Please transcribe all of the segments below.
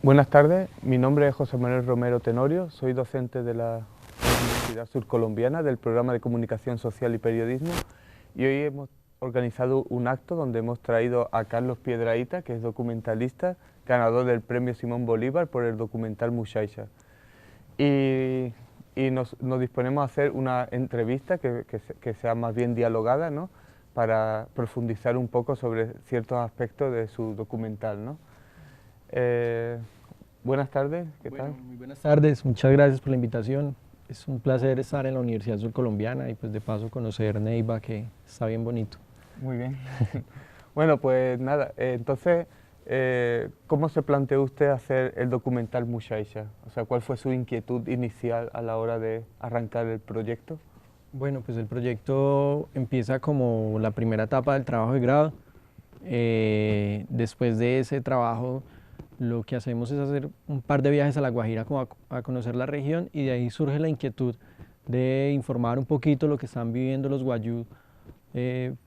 Buenas tardes, mi nombre es José Manuel Romero Tenorio, soy docente de la Universidad Surcolombiana del programa de Comunicación Social y Periodismo y hoy hemos organizado un acto donde hemos traído a Carlos Piedrahita, que es documentalista, ganador del Premio Simón Bolívar por el documental Muxaixa. Y nos disponemos a hacer una entrevista que sea más bien dialogada, ¿no?, para profundizar un poco sobre ciertos aspectos de su documental, ¿no? Buenas tardes, ¿qué tal? Muy buenas tardes, muchas gracias por la invitación. Es un placer estar en la Universidad Surcolombiana y pues de paso conocer Neiva, que está bien bonito. Muy bien. Bueno, pues nada, entonces, ¿cómo se planteó usted hacer el documental Muxaixa? O sea, ¿cuál fue su inquietud inicial a la hora de arrancar el proyecto? Bueno, pues el proyecto empieza como la primera etapa del trabajo de grado. Después de ese trabajo, lo que hacemos es hacer un par de viajes a La Guajira como a conocer la región, y de ahí surge la inquietud de informar un poquito lo que están viviendo los guayú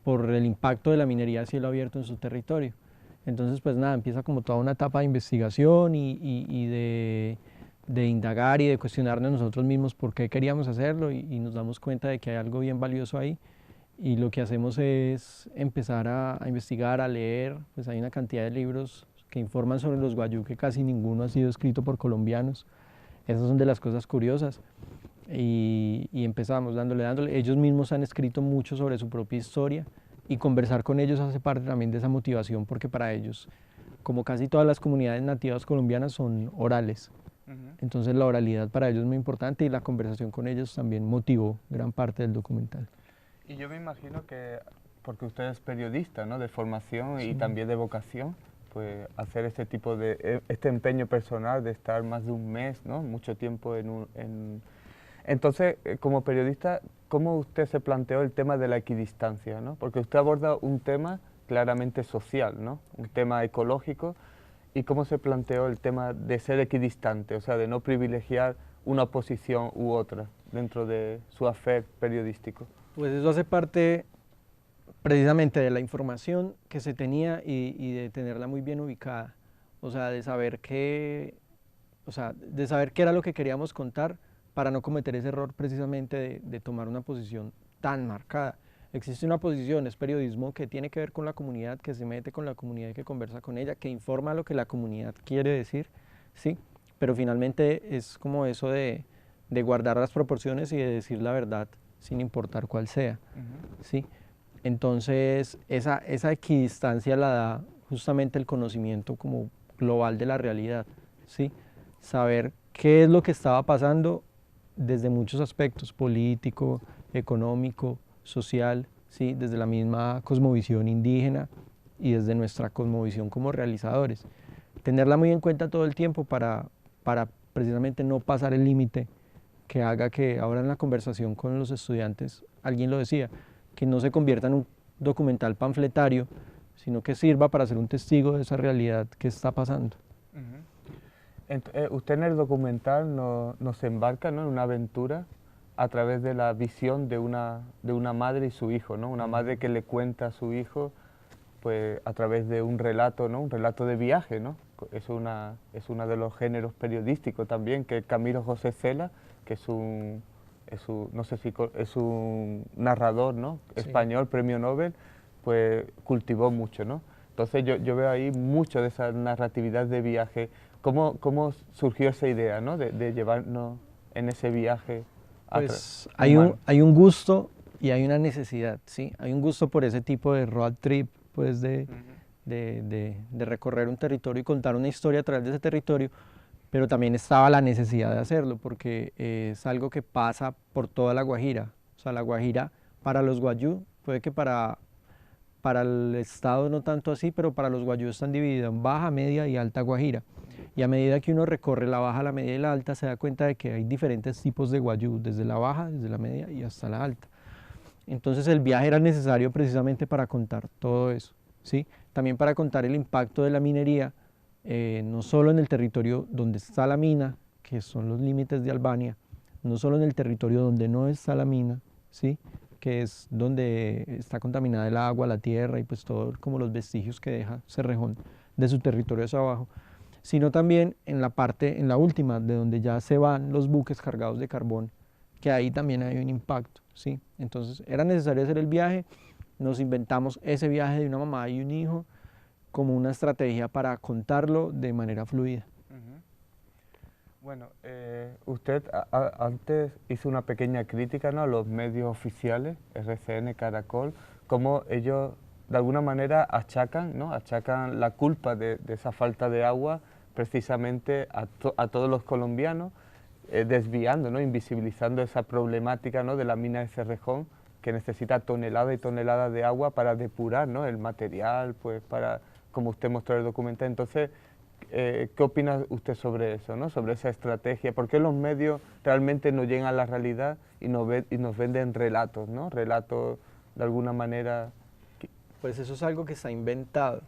por el impacto de la minería a cielo abierto en su territorio. Entonces, pues nada, empieza como toda una etapa de investigación y de indagar y de cuestionarnos nosotros mismos por qué queríamos hacerlo, y nos damos cuenta de que hay algo bien valioso ahí. Y lo que hacemos es empezar a investigar, a leer. Pues hay una cantidad de libros que informan sobre los guayú que casi ninguno ha sido escrito por colombianos. Esas son de las cosas curiosas. Y empezamos dándole. Ellos mismos han escrito mucho sobre su propia historia, y conversar con ellos hace parte también de esa motivación, porque para ellos, como casi todas las comunidades nativas colombianas, son orales. Entonces la oralidad para ellos es muy importante, y la conversación con ellos también motivó gran parte del documental. Y yo me imagino que, porque usted es periodista, ¿no?, de formación y Sí. también de vocación, pues hacer este tipo de, este empeño personal de estar más de un mes, ¿no?, mucho tiempo Entonces, como periodista, ¿cómo usted se planteó el tema de la equidistancia, ¿no? Porque usted aborda un tema claramente social, ¿no?, un tema ecológico, y cómo se planteó el tema de ser equidistante, o sea, de no privilegiar una posición u otra dentro de su hacer periodístico. Pues eso hace parte precisamente de la información que se tenía, y de tenerla muy bien ubicada. O sea, de saber qué era lo que queríamos contar, para no cometer ese error precisamente de tomar una posición tan marcada. Existe una posición, es periodismo que tiene que ver con la comunidad, que se mete con la comunidad y que conversa con ella, que informa lo que la comunidad quiere decir, ¿sí? Pero finalmente es como eso de guardar las proporciones y de decir la verdad sin importar cuál sea, ¿sí? Entonces, esa equidistancia la da justamente el conocimiento como global de la realidad, ¿sí? Saber qué es lo que estaba pasando desde muchos aspectos: político, económico, social, ¿sí?, desde la misma cosmovisión indígena y desde nuestra cosmovisión como realizadores. Tenerla muy en cuenta todo el tiempo para precisamente no pasar el límite que haga que ahora en la conversación con los estudiantes, alguien lo decía, que no se convierta en un documental panfletario, sino que sirva para ser un testigo de esa realidad que está pasando. Usted en el documental nos embarca, ¿no?, en una aventura a través de la visión de una madre y su hijo, ¿no? Una madre que le cuenta a su hijo, pues a través de un relato, ¿no?, un relato de viaje, ¿no? Es uno de los géneros periodísticos también que Camilo José Cela, que no sé si es un narrador, ¿no?, Sí. español, premio Nobel, pues cultivó mucho, ¿no? Entonces yo veo ahí mucho de esa narratividad de viaje. ¿Cómo surgió esa idea, ¿no?, de llevarnos en ese viaje Pues humano? hay un gusto y hay una necesidad, ¿sí? Hay un gusto por ese tipo de road trip, pues de recorrer un territorio y contar una historia a través de ese territorio, pero también estaba la necesidad de hacerlo, porque es algo que pasa por toda La Guajira. O sea, La Guajira, para los guayú, puede que para el estado no tanto así, pero para los guayú están divididos en baja, media y alta Guajira. Y a medida que uno recorre la baja, la media y la alta, se da cuenta de que hay diferentes tipos de guayú, desde la baja, desde la media y hasta la alta. Entonces el viaje era necesario precisamente para contar todo eso, ¿sí? También para contar el impacto de la minería, no solo en el territorio donde está la mina, que son los límites de Albania, no solo en el territorio donde no está la mina, ¿sí?, que es donde está contaminada el agua, la tierra y pues todo como los vestigios que deja Cerrejón de su territorio hacia abajo, sino también en la parte, en la última, de donde ya se van los buques cargados de carbón, que ahí también hay un impacto, ¿sí? Entonces era necesario hacer el viaje, nos inventamos ese viaje de una mamá y un hijo como una estrategia para contarlo de manera fluida. Bueno, usted antes hizo una pequeña crítica, ¿no?, a los medios oficiales, RCN, Caracol, cómo ellos de alguna manera achacan, ¿no?, achacan la culpa de esa falta de agua precisamente a todos los colombianos, desviando, ¿no?, invisibilizando esa problemática, ¿no?, de la mina de Cerrejón, que necesita toneladas y toneladas de agua para depurar, ¿no?, el material, pues para, como usted mostró en el documental. Entonces, ¿qué opina usted sobre eso, ¿no?, sobre esa estrategia? ¿Por qué los medios realmente no llegan a la realidad y nos venden relatos, ¿no?, relatos de alguna manera? Pues eso es algo que está inventado.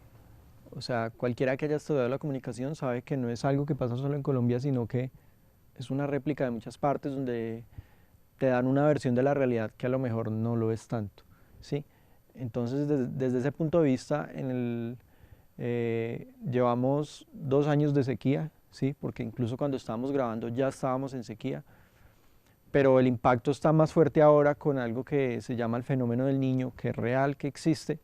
O sea, cualquiera que haya estudiado la comunicación sabe que no es algo que pasa solo en Colombia, sino que es una réplica de muchas partes donde te dan una versión de la realidad que a lo mejor no lo es tanto, ¿sí? Entonces, desde ese punto de vista, llevamos 2 años de sequía, ¿sí? Porque incluso cuando estábamos grabando ya estábamos en sequía, pero el impacto está más fuerte ahora con algo que se llama el fenómeno del Niño, que es real, que existe,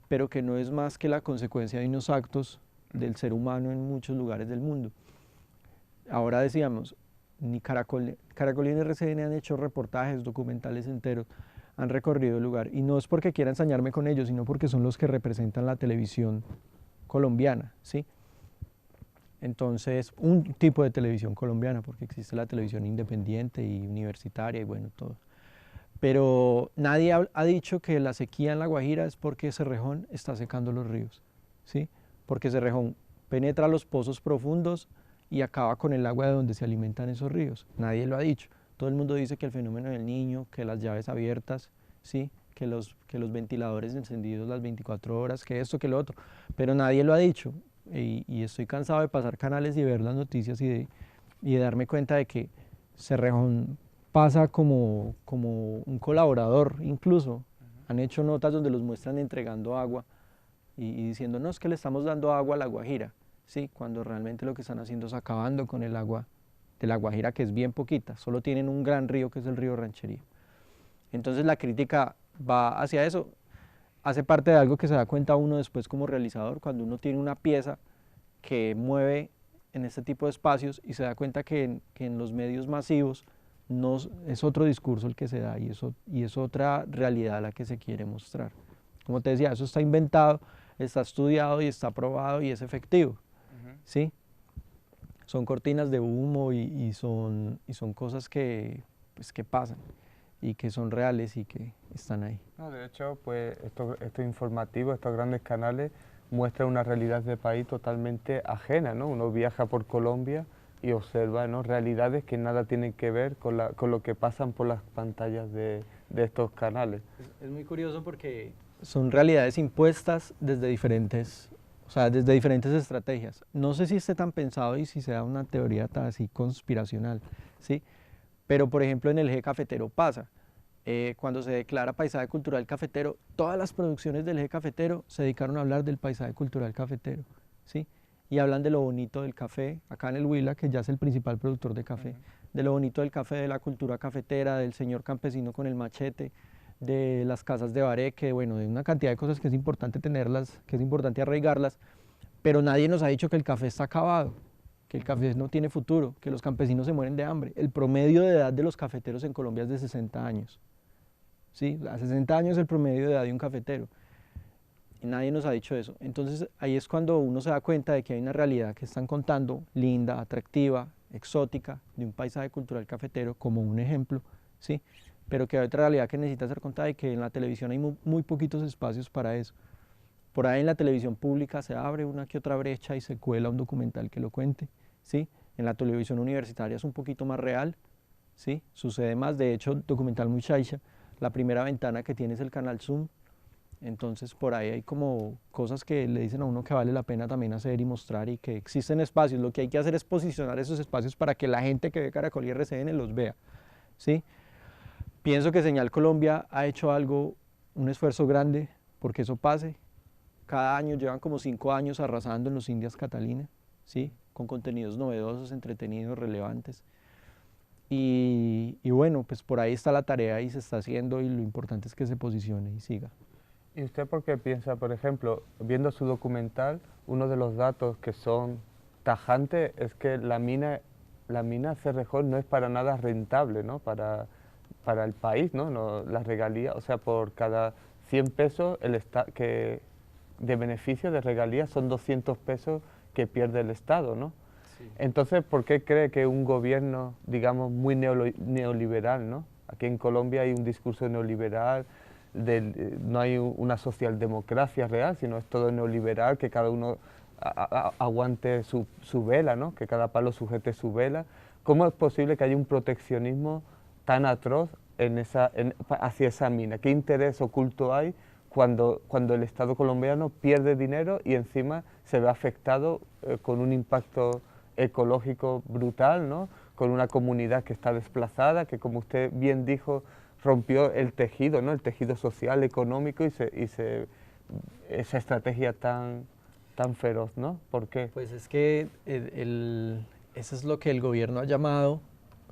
pero que no es más que la consecuencia de unos actos del ser humano en muchos lugares del mundo. Ahora decíamos, ni Caracol y RCN han hecho reportajes, documentales enteros, han recorrido el lugar, y no es porque quiera ensañarme con ellos, sino porque son los que representan la televisión colombiana, ¿sí? Entonces, un tipo de televisión colombiana, porque existe la televisión independiente y universitaria y bueno, todo. Pero nadie ha dicho que la sequía en La Guajira es porque Cerrejón está secando los ríos, ¿sí? Porque Cerrejón penetra los pozos profundos y acaba con el agua de donde se alimentan esos ríos. Nadie lo ha dicho. Todo el mundo dice que el fenómeno del Niño, que las llaves abiertas, ¿sí?, que los ventiladores encendidos las 24 horas, que esto, que lo otro, pero nadie lo ha dicho. Y estoy cansado de pasar canales y ver las noticias y de darme cuenta de que Cerrejón pasa como un colaborador incluso. Han hecho notas donde los muestran entregando agua y diciendo, no, es que le estamos dando agua a La Guajira, ¿sí? Cuando realmente lo que están haciendo es acabando con el agua de La Guajira, que es bien poquita, solo tienen un gran río que es el río Ranchería. Entonces la crítica va hacia eso, hace parte de algo que se da cuenta uno después como realizador, cuando uno tiene una pieza que mueve en este tipo de espacios y se da cuenta que en los medios masivos no, es otro discurso el que se da y es otra realidad la que se quiere mostrar. Como te decía, eso está inventado, está estudiado y está probado y es efectivo, ¿sí? Son cortinas de humo y son cosas que, pues, que pasan y que son reales y que están ahí. No, de hecho, pues estos informativos, estos grandes canales muestran una realidad de país totalmente ajena, ¿no? Uno viaja por Colombia y observa, ¿no?, realidades que nada tienen que ver con lo que pasan por las pantallas de estos canales. Es muy curioso porque son realidades impuestas desde diferentes, o sea, desde diferentes estrategias. No sé si esté tan pensado y si sea una teoría tan así conspiracional, ¿sí? Pero, por ejemplo, en el eje cafetero pasa. Cuando se declara paisaje cultural cafetero, todas las producciones del eje cafetero se dedicaron a hablar del paisaje cultural cafetero, ¿sí? Y hablan de lo bonito del café, acá en el Huila, que ya es el principal productor de café, de lo bonito del café, de la cultura cafetera, del señor campesino con el machete, de las casas de bareque, bueno, de una cantidad de cosas que es importante tenerlas, que es importante arraigarlas, pero nadie nos ha dicho que el café está acabado, que el café no tiene futuro, que los campesinos se mueren de hambre. El promedio de edad de los cafeteros en Colombia es de 60 años. ¿Sí? A 60 años es el promedio de edad de un cafetero. Y nadie nos ha dicho eso. Entonces ahí es cuando uno se da cuenta de que hay una realidad que están contando, linda, atractiva, exótica, de un paisaje cultural cafetero, como un ejemplo, ¿sí? Pero que hay otra realidad que necesita ser contada y que en la televisión hay muy poquitos espacios para eso. Por ahí en la televisión pública se abre una que otra brecha y se cuela un documental que lo cuente, ¿sí? En la televisión universitaria es un poquito más real, ¿sí? Sucede más. De hecho, documental Muchacha, la primera ventana que tiene es el canal Zoom. Entonces por ahí hay como cosas que le dicen a uno que vale la pena también hacer y mostrar y que existen espacios. Lo que hay que hacer es posicionar esos espacios para que la gente que ve Caracol y RCN los vea, ¿sí? Pienso que Señal Colombia ha hecho algo, un esfuerzo grande porque eso pase. Cada año llevan como 5 años arrasando en los Indias Catalina, ¿sí? con contenidos novedosos, entretenidos, relevantes. Y bueno, pues por ahí está la tarea y se está haciendo y lo importante es que se posicione y siga. ¿Y usted por qué piensa, por ejemplo, viendo su documental, uno de los datos que son tajantes es que la mina Cerrejón no es para nada rentable, ¿no? Para el país, ¿no? Las regalías, o sea, por cada 100 pesos de beneficio de regalías son 200 pesos que pierde el Estado, ¿no? Sí. Entonces, ¿por qué cree que un gobierno, digamos, muy neoliberal, ¿no? Aquí en Colombia hay un discurso neoliberal, no hay una socialdemocracia real, sino es todo neoliberal, que cada uno aguante su vela, ¿no? Que cada palo sujete su vela. ¿Cómo es posible que haya un proteccionismo tan atroz hacia esa mina? ¿Qué interés oculto hay cuando el Estado colombiano pierde dinero y encima se ve afectado con un impacto ecológico brutal, ¿no? Con una comunidad que está desplazada, que como usted bien dijo, rompió el tejido, ¿no? El tejido social, económico esa estrategia tan feroz, ¿no? ¿Por qué? Pues es que eso es lo que el gobierno ha llamado,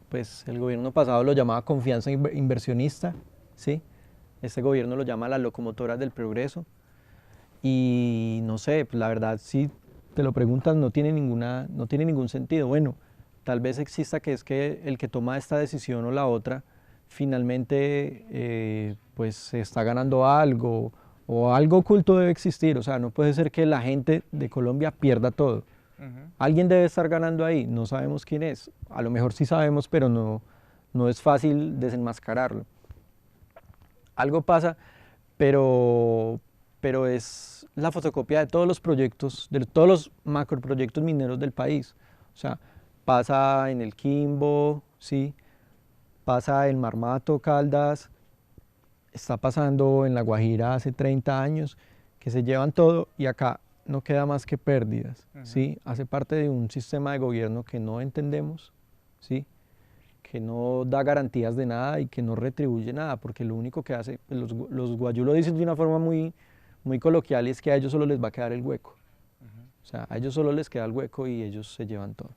pues el gobierno pasado lo llamaba confianza inversionista, ¿sí? Este gobierno lo llama las locomotoras del progreso y no sé, pues la verdad si te lo preguntas no tiene ningún sentido. Bueno, tal vez exista que es que el que toma esta decisión o la otra finalmente pues se está ganando algo o algo oculto debe existir, o sea, no puede ser que la gente de Colombia pierda todo. Alguien debe estar ganando ahí, no sabemos quién es, a lo mejor sí sabemos, pero no es fácil desenmascararlo. Algo pasa, pero es la fotocopia de todos los proyectos, de todos los macroproyectos mineros del país. O sea, pasa en el Quimbo, ¿sí? Pasa en Marmato, Caldas, está pasando en La Guajira hace 30 años, que se llevan todo y acá no queda más que pérdidas, ¿sí? Hace parte de un sistema de gobierno que no entendemos, ¿sí? Que no da garantías de nada y que no retribuye nada, porque lo único que hace, los guayú lo dicen de una forma muy coloquial, y es que a ellos solo les va a quedar el hueco. O sea, a ellos solo les queda el hueco y ellos se llevan todo.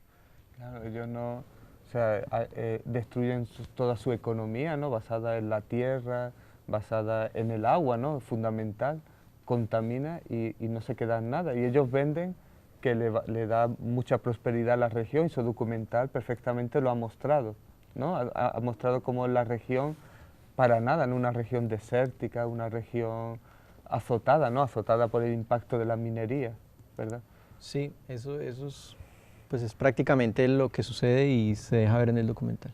Claro, ellos no, o sea, destruyen toda su economía, ¿no? Basada en la tierra, basada en el agua, ¿no? Fundamental, contamina y no se queda nada. Y ellos venden que le da mucha prosperidad a la región y su documental perfectamente lo ha mostrado, ¿no? Ha mostrado cómo la región, para nada, ¿no? Una región desértica, una región azotada, ¿no? Azotada por el impacto de la minería, ¿verdad? Sí, eso es, pues es prácticamente lo que sucede y se deja ver en el documental.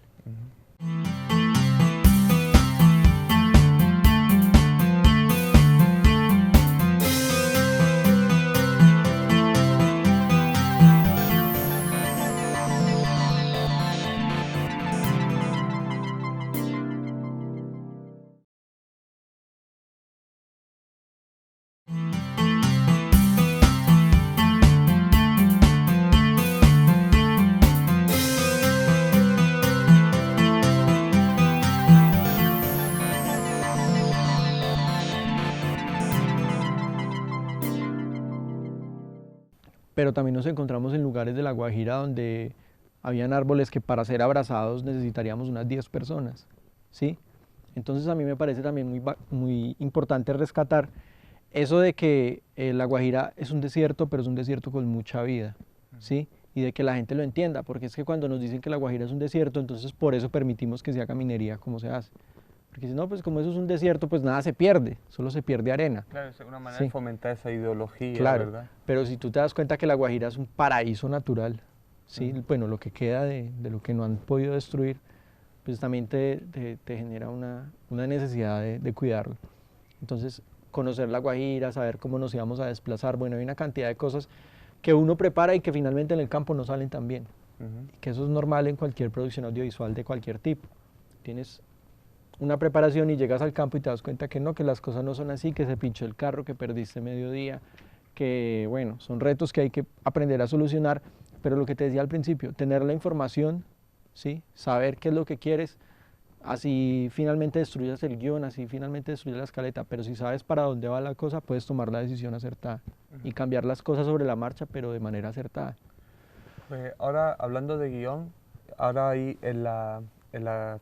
Pero también nos encontramos en lugares de La Guajira donde habían árboles que para ser abrazados necesitaríamos unas 10 personas, ¿sí? Entonces a mí me parece también muy importante rescatar eso de que La Guajira es un desierto, pero es un desierto con mucha vida, ¿sí? Y de que la gente lo entienda, porque es que cuando nos dicen que La Guajira es un desierto, entonces por eso permitimos que se haga minería como se hace. Porque si no, pues como eso es un desierto, pues nada se pierde, solo se pierde arena. Claro, es una manera de fomentar esa ideología, claro, ¿verdad? Pero si tú te das cuenta que La Guajira es un paraíso natural, ¿sí? Bueno, lo que queda de lo que no han podido destruir, pues también te genera una necesidad de cuidarlo. Entonces, conocer La Guajira, saber cómo nos íbamos a desplazar, bueno, hay una cantidad de cosas que uno prepara y que finalmente en el campo no salen tan bien. Y que eso es normal en cualquier producción audiovisual de cualquier tipo. Tienes una preparación y llegas al campo y te das cuenta que no, que las cosas no son así, que se pinchó el carro, que perdiste mediodía, que bueno, son retos que hay que aprender a solucionar, pero lo que te decía al principio, tener la información, ¿sí? Saber qué es lo que quieres, así finalmente destruyas el guión, así finalmente destruyas la escaleta, pero si sabes para dónde va la cosa, puedes tomar la decisión acertada y cambiar las cosas sobre la marcha, pero de manera acertada. Pues ahora, hablando de guión, ahora hay en la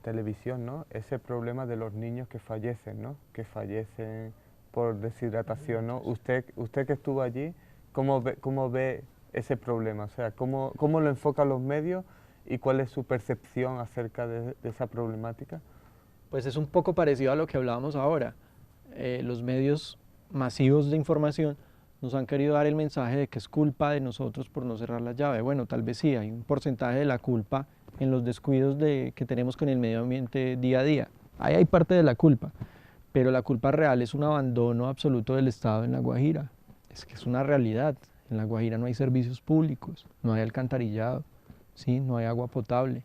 televisión, ¿no? Ese problema de los niños que fallecen, ¿no? Que fallecen por deshidratación, ¿no? Usted que estuvo allí, cómo ve ese problema? O sea, ¿cómo lo enfocan los medios y cuál es su percepción acerca de esa problemática? Pues es un poco parecido a lo que hablábamos ahora. Los medios masivos de información nos han querido dar el mensaje de que es culpa de nosotros por no cerrar la llave. Bueno, tal vez sí, hay un porcentaje de la culpa en los descuidos que tenemos con el medio ambiente día a día. Ahí hay parte de la culpa, pero la culpa real es un abandono absoluto del Estado en La Guajira. Es que es una realidad. En La Guajira no hay servicios públicos, no hay alcantarillado, ¿sí? No hay agua potable.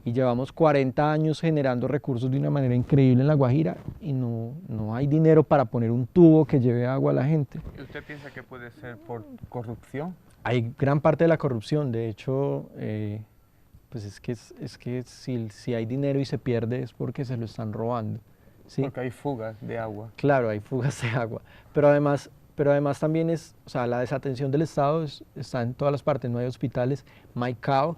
Y llevamos 40 años generando recursos de una manera increíble en La Guajira y no hay dinero para poner un tubo que lleve agua a la gente. ¿Y usted piensa que puede ser por corrupción? Hay gran parte de la corrupción, de hecho, pues es que si hay dinero y se pierde es porque se lo están robando, ¿sí? Porque hay fugas de agua. Claro, hay fugas de agua, pero además también o sea, la desatención del Estado está en todas las partes, no hay hospitales. Maicao,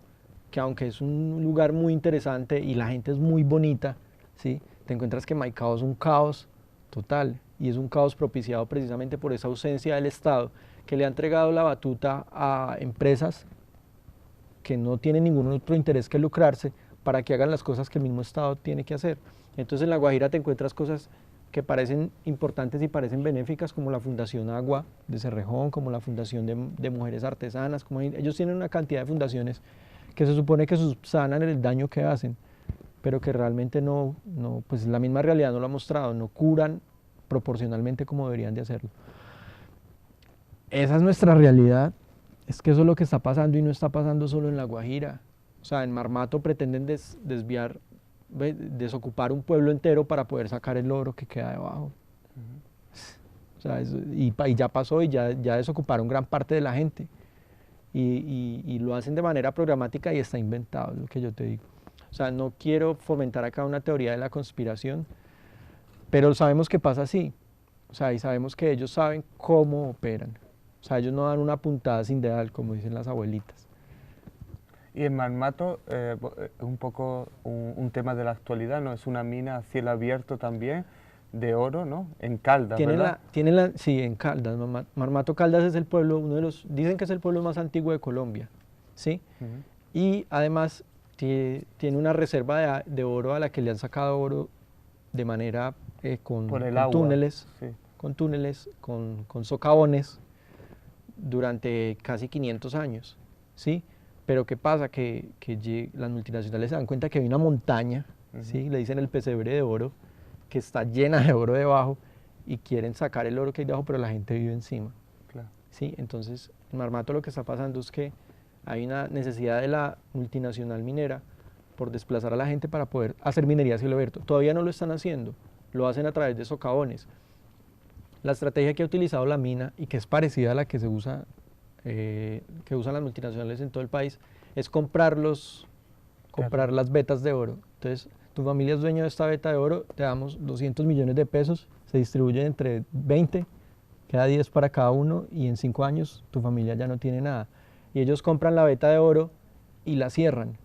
que aunque es un lugar muy interesante y la gente es muy bonita, ¿sí? Te encuentras que Maicao es un caos total y es un caos propiciado precisamente por esa ausencia del Estado que le ha entregado la batuta a empresas que no tienen ningún otro interés que lucrarse para que hagan las cosas que el mismo Estado tiene que hacer. Entonces en La Guajira te encuentras cosas que parecen importantes y parecen benéficas, como la Fundación Agua de Cerrejón, como la Fundación de Mujeres Artesanas, como ellos tienen una cantidad de fundaciones que se supone que subsanan el daño que hacen, pero que realmente pues la misma realidad no lo ha mostrado, no curan proporcionalmente como deberían de hacerlo. Esa es nuestra realidad, es que eso es lo que está pasando y no está pasando solo en La Guajira. O sea, en Marmato pretenden desocupar un pueblo entero para poder sacar el oro que queda debajo. O sea, y ya pasó y ya desocuparon gran parte de la gente. Y lo hacen de manera programática y está inventado, es lo que yo te digo. O sea, no quiero fomentar acá una teoría de la conspiración, pero sabemos que pasa así. O sea, y sabemos que ellos saben cómo operan. O sea, ellos no dan una puntada sin dedal, como dicen las abuelitas. Y en Marmato, un poco un tema de la actualidad, ¿no? Es una mina a cielo abierto también, de oro, ¿no? En Caldas, ¿verdad? Sí, en Caldas. Marmato Caldas es el pueblo, dicen que es el pueblo más antiguo de Colombia, ¿sí? Y además tiene una reserva de oro a la que le han sacado oro de manera con túneles, sí. Con túneles, con socavones, durante casi 500 años, ¿sí? Pero ¿qué pasa? Que las multinacionales se dan cuenta que hay una montaña, ¿sí? Le dicen el pesebre de oro, que está llena de oro debajo y quieren sacar el oro que hay debajo, pero la gente vive encima. Claro. ¿Sí? Entonces, en Marmato lo que está pasando es que hay una necesidad de la multinacional minera por desplazar a la gente para poder hacer minería a cielo abierto. Todavía no lo están haciendo, lo hacen a través de socavones. La estrategia que ha utilizado la mina y que es parecida a la que usan las multinacionales en todo el país es comprar las vetas de oro. Entonces, tu familia es dueño de esta veta de oro, te damos 200 millones de pesos, se distribuyen entre 20, queda 10 para cada uno y en 5 años tu familia ya no tiene nada. Y ellos compran la veta de oro y la cierran.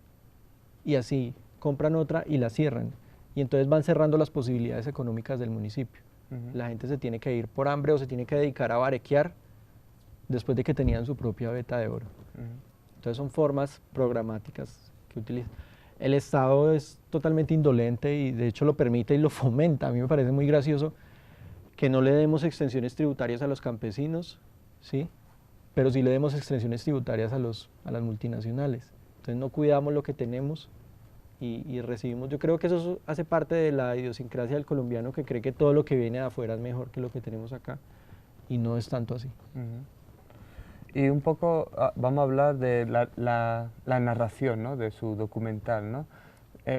Y así, compran otra y la cierran. Y entonces van cerrando las posibilidades económicas del municipio. La gente se tiene que ir por hambre o se tiene que dedicar a barequear después de que tenían su propia veta de oro. Entonces son formas programáticas que utilizan. El Estado es totalmente indolente y de hecho lo permite y lo fomenta. A mí me parece muy gracioso que no le demos extensiones tributarias a los campesinos, ¿sí? Pero sí le demos extensiones tributarias a las multinacionales. Entonces no cuidamos lo que tenemos y recibimos. Yo creo que eso hace parte de la idiosincrasia del colombiano, que cree que todo lo que viene de afuera es mejor que lo que tenemos acá, y no es tanto así. Y un poco vamos a hablar de la narración, ¿no? De su documental, ¿no?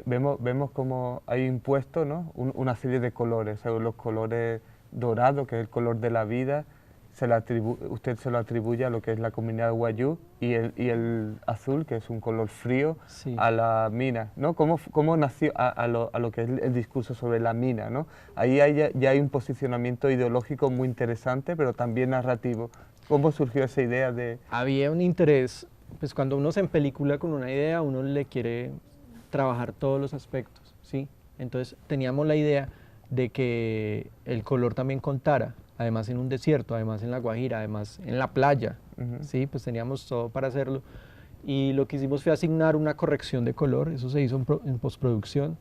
Vemos como hay impuesto, ¿no? Una serie de colores, los colores dorados, que es el color de la vida, usted se lo atribuye a lo que es la comunidad Wayuu, y el azul, que es un color frío, sí, a la mina, ¿no? ¿Cómo nació a lo que es el discurso sobre la mina, ¿no? Ahí ya hay un posicionamiento ideológico muy interesante, pero también narrativo. ¿Cómo surgió esa idea de...? Había un interés pues cuando uno se empelicula con una idea, uno le quiere trabajar todos los aspectos, ¿sí? Entonces teníamos la idea de que el color también contara, además en un desierto, además en La Guajira, además en la playa, ¿sí? Pues teníamos todo para hacerlo. Y lo que hicimos fue asignar una corrección de color, eso se hizo en postproducción,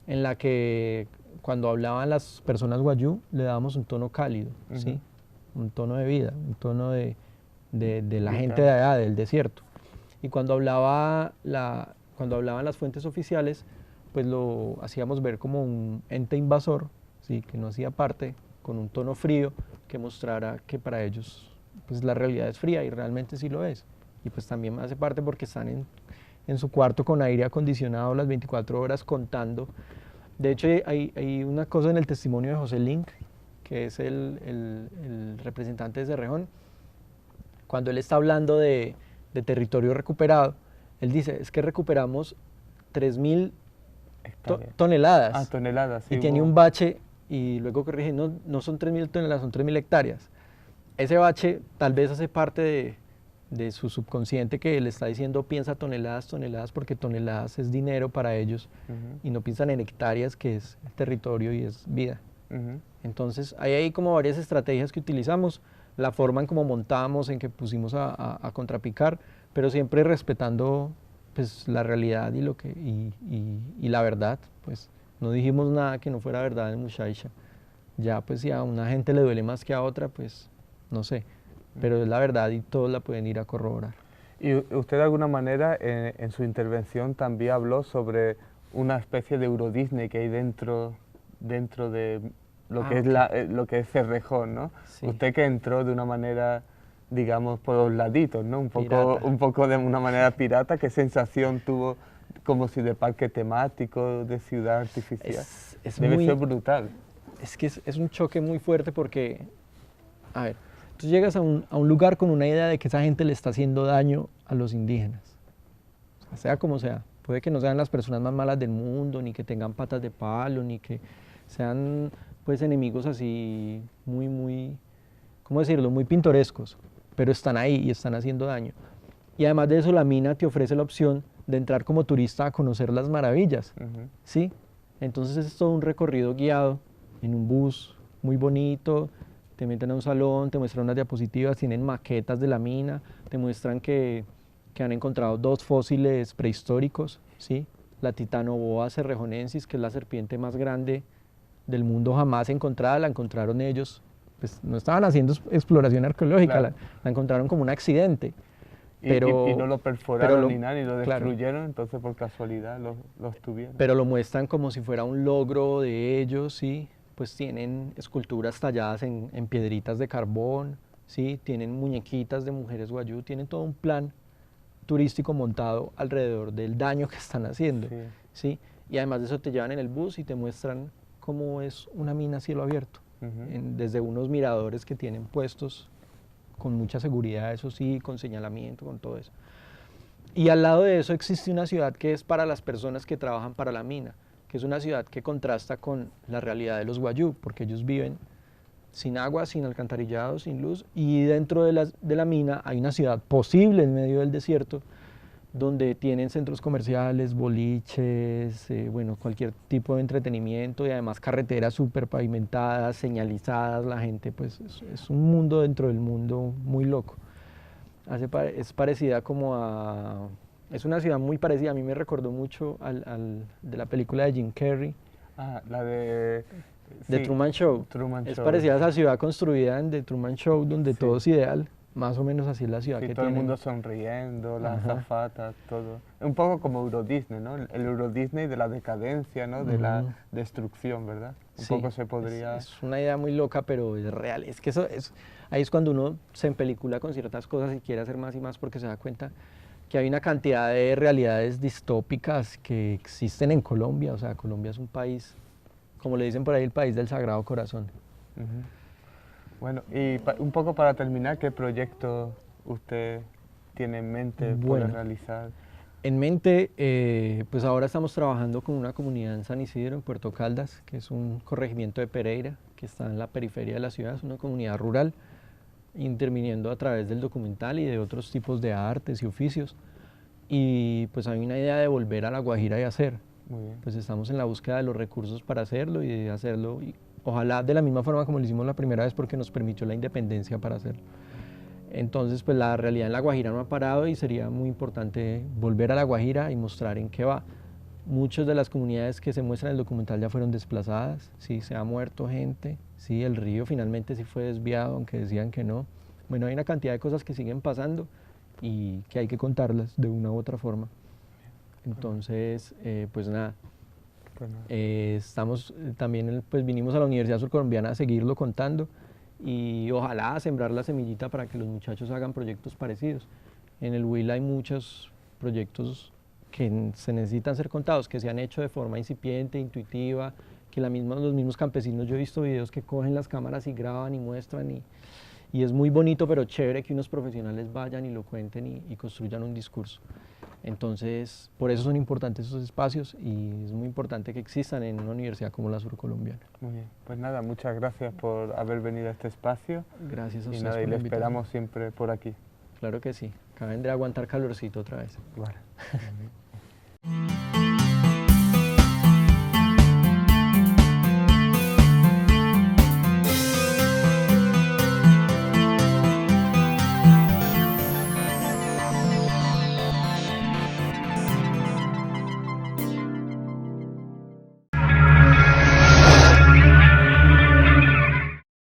en la que cuando hablaban las personas wayuu le dábamos un tono cálido, ¿sí? Un tono de vida, un tono de la gente de allá, del desierto. Y cuando hablaban las fuentes oficiales, pues lo hacíamos ver como un ente invasor, ¿sí? Que no hacía parte, con un tono frío que mostrara que para ellos pues la realidad es fría y realmente sí lo es. Y pues también hace parte porque están en su cuarto con aire acondicionado las 24 horas contando. De hecho, hay una cosa en el testimonio de José Link, que es el representante de Cerrejón. Cuando él está hablando de territorio recuperado, él dice, es que recuperamos 3.000 toneladas. Ah, toneladas, sí. Y tiene un bache, y luego corrige, no son 3.000 toneladas, son 3.000 hectáreas. Ese bache tal vez hace parte de su subconsciente que le está diciendo piensa toneladas, toneladas, porque toneladas es dinero para ellos, y no piensan en hectáreas, que es territorio y es vida. Entonces hay como varias estrategias que utilizamos, la forma en cómo montamos, en que pusimos a contrapicar, pero siempre respetando pues la realidad y la verdad. Pues no dijimos nada que no fuera verdad en Mushaicha. Ya pues si a una gente le duele más que a otra, pues no sé, pero es la verdad y todos la pueden ir a corroborar. Y usted de alguna manera en su intervención también habló sobre una especie de Euro Disney que hay dentro de lo que es lo que es Cerrejón, ¿no? Sí. Usted que entró de una manera, digamos, por los laditos, ¿no? Un poco de una manera pirata. ¿Qué sensación tuvo, como si de parque temático, de ciudad artificial? Debe ser brutal. Es que es un choque muy fuerte porque, a ver, tú llegas a un lugar con una idea de que esa gente le está haciendo daño a los indígenas, o sea como sea. Puede que no sean las personas más malas del mundo, ni que tengan patas de palo, ni que sean pues enemigos así muy, ¿cómo decirlo?, muy pintorescos, pero están ahí y están haciendo daño. Y además de eso, la mina te ofrece la opción de entrar como turista a conocer las maravillas, ¿sí? Entonces es todo un recorrido guiado en un bus muy bonito, te meten a un salón, te muestran unas diapositivas, tienen maquetas de la mina, te muestran que han encontrado 2 fósiles prehistóricos, ¿sí? La Titanoboa cerrejonensis, que es la serpiente más grande del mundo jamás encontrada, la encontraron ellos, pues no estaban haciendo exploración arqueológica, claro. la encontraron como un accidente. Pero, y no lo perforaron ni nada, ni lo destruyeron, claro. Entonces por casualidad los tuvieron. Pero lo muestran como si fuera un logro de ellos, ¿sí? Pues tienen esculturas talladas en piedritas de carbón, ¿sí? Tienen muñequitas de mujeres wayuu, tienen todo un plan turístico montado alrededor del daño que están haciendo, ¿sí? Y además de eso te llevan en el bus y te muestran cómo es una mina a cielo abierto, desde unos miradores que tienen puestos con mucha seguridad, eso sí, con señalamiento, con todo eso. Y al lado de eso existe una ciudad que es para las personas que trabajan para la mina, que es una ciudad que contrasta con la realidad de los wayuu, porque ellos viven sin agua, sin alcantarillado, sin luz, y dentro de la mina hay una ciudad posible en medio del desierto, donde tienen centros comerciales, boliches, bueno, cualquier tipo de entretenimiento y además carreteras súper pavimentadas, señalizadas, la gente, pues es un mundo dentro del mundo muy loco. Es parecida como a... Es una ciudad muy parecida, a mí me recordó mucho de la película de Jim Carrey. Ah, la de... The Truman Show. Es parecida a esa ciudad construida en The Truman Show, donde todo es ideal. Más o menos así es la ciudad que todo tienen. El mundo sonriendo, las azafatas, todo. Un poco como Euro Disney, ¿no? El Euro Disney de la decadencia, ¿no? De la destrucción, ¿verdad? Un poco se podría... Es una idea muy loca, pero es real. Es que ahí es cuando uno se empelicula con ciertas cosas y quiere hacer más y más porque se da cuenta que hay una cantidad de realidades distópicas que existen en Colombia. O sea, Colombia es un país, como le dicen por ahí, el país del Sagrado Corazón. Bueno, y un poco para terminar, ¿qué proyecto usted tiene en mente para realizar? En mente, pues ahora estamos trabajando con una comunidad en San Isidro, en Puerto Caldas, que es un corregimiento de Pereira, que está en la periferia de la ciudad, es una comunidad rural. interviniendo a través del documental y de otros tipos de artes y oficios. Y pues hay una idea de volver a La Guajira y hacer. Muy bien. Pues estamos en la búsqueda de los recursos para hacerlo y de hacerlo, y ojalá de la misma forma como lo hicimos la primera vez, porque nos permitió la independencia para hacerlo. Entonces, pues la realidad en La Guajira no ha parado y sería muy importante volver a La Guajira y mostrar en qué va. Muchas de las comunidades que se muestran en el documental ya fueron desplazadas, sí, se ha muerto gente, sí, el río finalmente sí fue desviado, aunque decían que no. Bueno, hay una cantidad de cosas que siguen pasando y que hay que contarlas de una u otra forma. Entonces, pues nada, estamos también, pues vinimos a la Universidad Surcolombiana a seguirlo contando y ojalá sembrar la semillita para que los muchachos hagan proyectos parecidos. En el Huila hay muchos proyectos que se necesitan ser contados, que se han hecho de forma incipiente, intuitiva, que los mismos campesinos, yo he visto videos que cogen las cámaras y graban y muestran y es muy bonito, pero chévere que unos profesionales vayan y lo cuenten y construyan un discurso. Entonces, por eso son importantes esos espacios y es muy importante que existan en una universidad como la Surcolombiana. Muy bien, pues nada, muchas gracias por haber venido a este espacio. Gracias a y ustedes nada, por y la le invitación. esperamos siempre por aquí. Claro que sí, acá vendré a aguantar calorcito otra vez. Vale.